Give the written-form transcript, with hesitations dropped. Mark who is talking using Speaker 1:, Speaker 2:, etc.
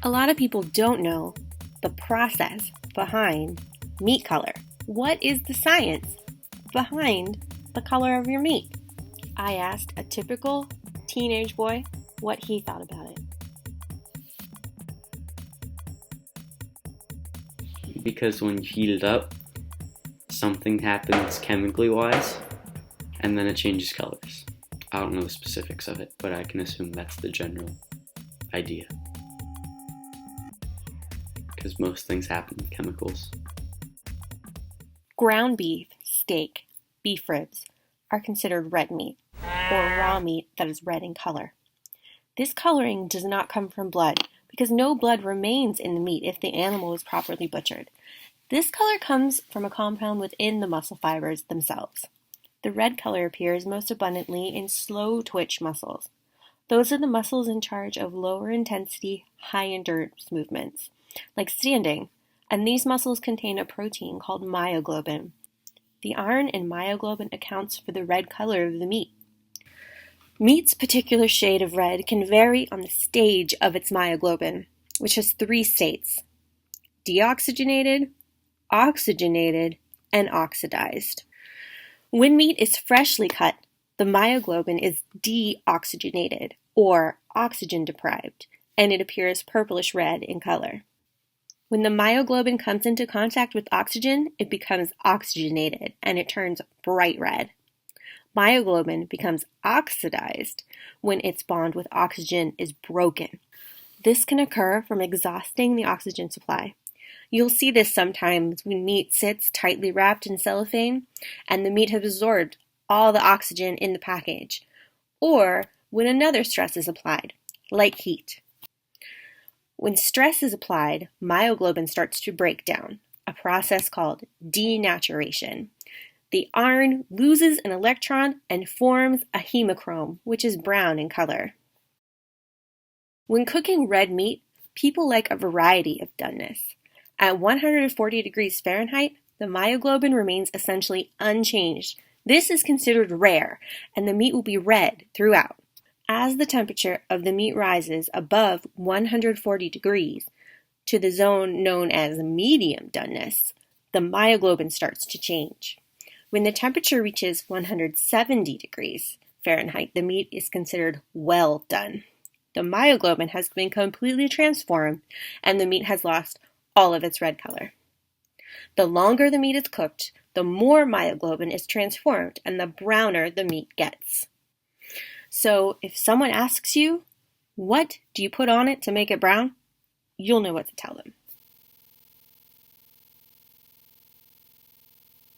Speaker 1: A lot of people don't know the process behind meat color. What is the science behind the color of your meat? I asked a typical teenage boy what he thought about it.
Speaker 2: Because when you heat it up, something happens chemically wise, and then it changes colors. I don't know the specifics of it, but I can assume that's the general idea. Because most things happen with chemicals.
Speaker 1: Ground beef, steak, beef ribs are considered red meat, or raw meat that is red in color. This coloring does not come from blood, because no blood remains in the meat if the animal is properly butchered. This color comes from a compound within the muscle fibers themselves. The red color appears most abundantly in slow twitch muscles. Those are the muscles in charge of lower intensity, high endurance movements, like standing, and these muscles contain a protein called myoglobin. The iron in myoglobin accounts for the red color of the meat. Meat's particular shade of red can vary on the stage of its myoglobin, which has 3 states: deoxygenated, oxygenated, and oxidized. When meat is freshly cut, the myoglobin is deoxygenated, or oxygen deprived, and it appears purplish red in color. When the myoglobin comes into contact with oxygen, it becomes oxygenated, and it turns bright red. Myoglobin becomes oxidized when its bond with oxygen is broken. This can occur from exhausting the oxygen supply. You'll see this sometimes when meat sits tightly wrapped in cellophane and the meat has absorbed all the oxygen in the package, or when another stress is applied, like heat. When stress is applied, myoglobin starts to break down, a process called denaturation. The iron loses an electron and forms a hemochrome, which is brown in color. When cooking red meat, people like a variety of doneness. At 140 degrees Fahrenheit, the myoglobin remains essentially unchanged. This is considered rare, and the meat will be red throughout. As the temperature of the meat rises above 140 degrees to the zone known as medium doneness, the myoglobin starts to change. When the temperature reaches 170 degrees Fahrenheit, the meat is considered well done. The myoglobin has been completely transformed, and the meat has lost all of its red color. The longer the meat is cooked, the more myoglobin is transformed, and the browner the meat gets. So if someone asks you, what do you put on it to make it brown? You'll know what to tell them.